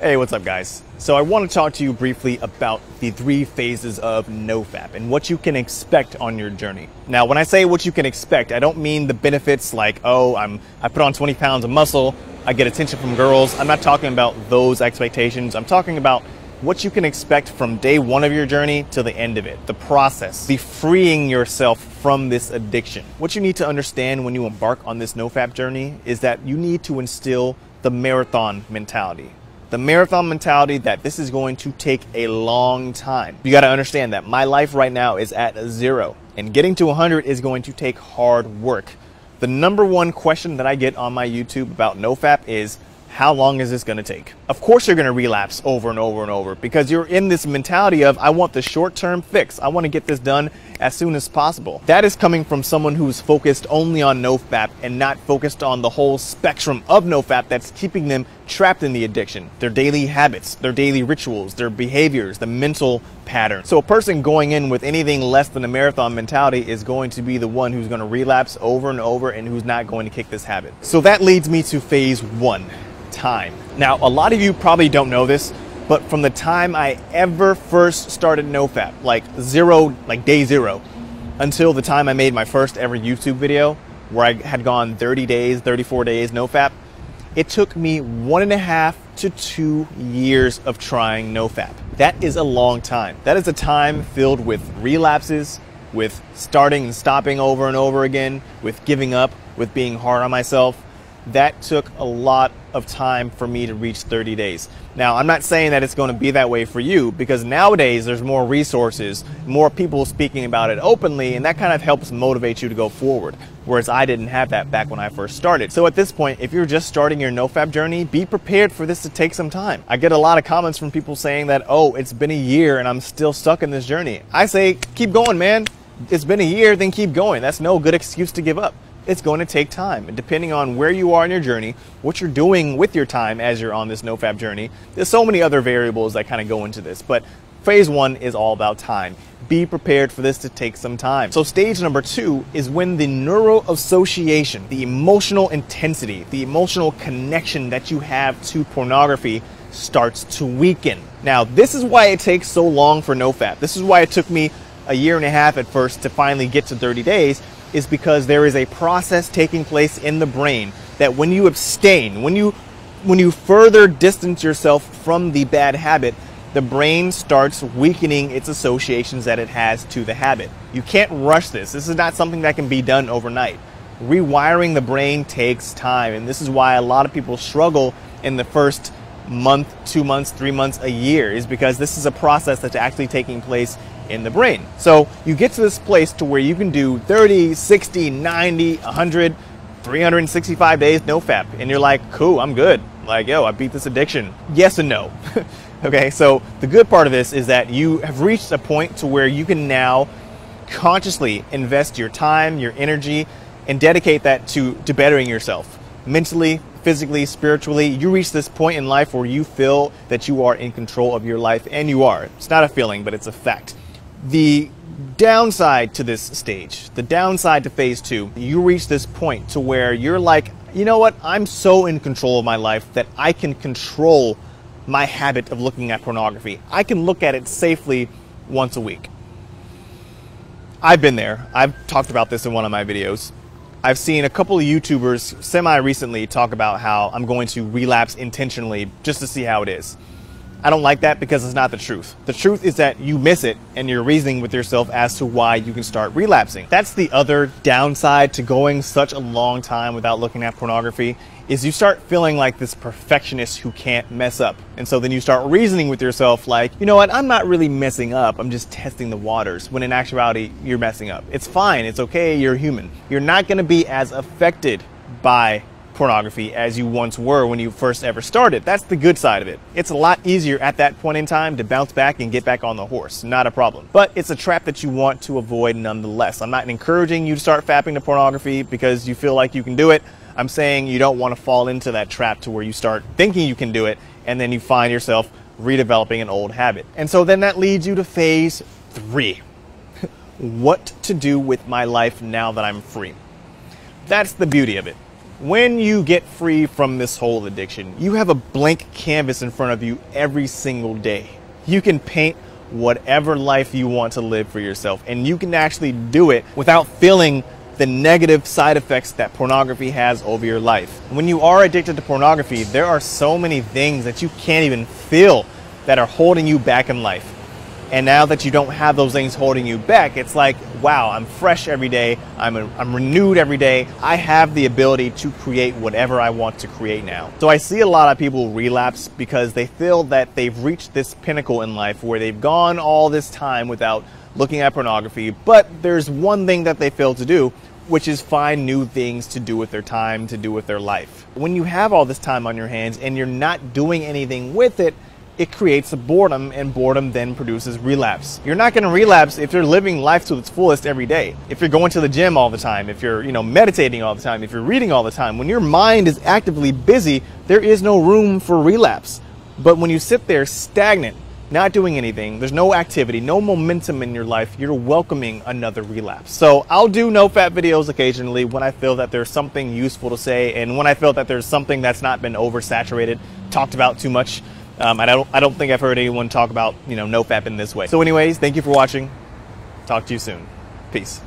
Hey, what's up guys? So I want to talk to you briefly about the 3 phases of NoFap and what you can expect on your journey. Now, when I say what you can expect, I don't mean the benefits like, oh, I put on 20 pounds of muscle, I get attention from girls. I'm not talking about those expectations. I'm talking about what you can expect from day 1 of your journey to the end of it. The process, the freeing yourself from this addiction. What you need to understand when you embark on this NoFap journey is that you need to instill the marathon mentality. The marathon mentality that this is going to take a long time. You got to understand that my life right now is at 0 and getting to 100 is going to take hard work. The number 1 question that I get on my YouTube about NoFap is, how long is this going to take? Of course you're going to relapse over and over and over because you're in this mentality of, I want the short-term fix. I want to get this done as soon as possible. That is coming from someone who's focused only on NoFap and not focused on the whole spectrum of NoFap that's keeping them trapped in the addiction. Their daily habits, their daily rituals, their behaviors, the mental pattern. So a person going in with anything less than a marathon mentality is going to be the one who's going to relapse over and over and who's not going to kick this habit. So that leads me to phase 1. Time. Now, a lot of you probably don't know this, but from the time I ever first started NoFap, like day zero, until the time I made my first ever YouTube video where I had gone 30 days, 34 days NoFap, it took me 1.5 to 2 years of trying NoFap. That is a long time. That is a time filled with relapses, with starting and stopping over and over again, with giving up, with being hard on myself. That took a lot of time for me to reach 30 days. Now, I'm not saying that it's going to be that way for you because nowadays there's more resources, more people speaking about it openly, and that kind of helps motivate you to go forward. Whereas I didn't have that back when I first started. So at this point, if you're just starting your NoFap journey, be prepared for this to take some time. I get a lot of comments from people saying that, oh, it's been a year and I'm still stuck in this journey. I say, keep going, man. It's been a year, then keep going. That's no good excuse to give up. It's going to take time. And depending on where you are in your journey, what you're doing with your time as you're on this NoFap journey, there's so many other variables that kind of go into this. But phase 1 is all about time. Be prepared for this to take some time. So stage number 2 is when the neuroassociation, the emotional intensity, the emotional connection that you have to pornography starts to weaken. Now, this is why it takes so long for NoFap. This is why it took me 1.5 years at first to finally get to 30 days. Is because there is a process taking place in the brain that when you abstain, when you further distance yourself from the bad habit, the brain starts weakening its associations that it has to the habit. You can't rush this. This is not something that can be done overnight. Rewiring the brain takes time, and this is why a lot of people struggle in the first month, 2 months, 3 months, a year, is because this is a process that's actually taking place in the brain. So you get to this place to where you can do 30, 60, 90, 100, 365 days NoFap, and you're like, cool, I'm good. Like, yo, I beat this addiction. Yes and no. Okay, so the good part of this is that you have reached a point to where you can now consciously invest your time, your energy, and dedicate that to bettering yourself. Mentally, physically, spiritually, you reach this point in life where you feel that you are in control of your life, and you are. It's not a feeling, but it's a fact. The downside to this stage, the downside to phase 2, you reach this point to where you're like, you know what, I'm so in control of my life that I can control my habit of looking at pornography. I can look at it safely once a week. I've been there. I've talked about this in one of my videos. I've seen a couple of YouTubers semi-recently talk about how I'm going to relapse intentionally just to see how it is. I don't like that because it's not the truth. The truth is that you miss it and you're reasoning with yourself as to why you can start relapsing. That's the other downside to going such a long time without looking at pornography, is you start feeling like this perfectionist who can't mess up. And so then you start reasoning with yourself like, you know what, I'm not really messing up, I'm just testing the waters, when in actuality, you're messing up. It's fine, it's okay, you're human. You're not gonna be as affected by pornography as you once were when you first ever started. That's the good side of it. It's a lot easier at that point in time to bounce back and get back on the horse. Not a problem. But it's a trap that you want to avoid nonetheless. I'm not encouraging you to start fapping to pornography because you feel like you can do it. I'm saying you don't want to fall into that trap to where you start thinking you can do it and then you find yourself redeveloping an old habit. And so then that leads you to phase 3. What to do with my life now that I'm free. That's the beauty of it. When you get free from this whole addiction, you have a blank canvas in front of you every single day. You can paint whatever life you want to live for yourself, and you can actually do it without feeling the negative side effects that pornography has over your life. When you are addicted to pornography, there are so many things that you can't even feel that are holding you back in life. And now that you don't have those things holding you back, it's like, wow, I'm fresh every day. I'm renewed every day. I have the ability to create whatever I want to create now. So I see a lot of people relapse because they feel that they've reached this pinnacle in life where they've gone all this time without looking at pornography. But there's one thing that they fail to do, which is find new things to do with their time, to do with their life. When you have all this time on your hands and you're not doing anything with it, it creates a boredom, and boredom then produces relapse. You're not going to relapse if you're living life to its fullest every day. If you're going to the gym all the time, if you're, meditating all the time, if you're reading all the time, when your mind is actively busy, there is no room for relapse. But when you sit there stagnant, not doing anything, there's no activity, no momentum in your life, you're welcoming another relapse. So I'll do no-fap videos occasionally when I feel that there's something useful to say, and when I feel that there's something that's not been oversaturated, talked about too much. I don't think I've heard anyone talk about, no-fap in this way. So anyways, thank you for watching. Talk to you soon. Peace.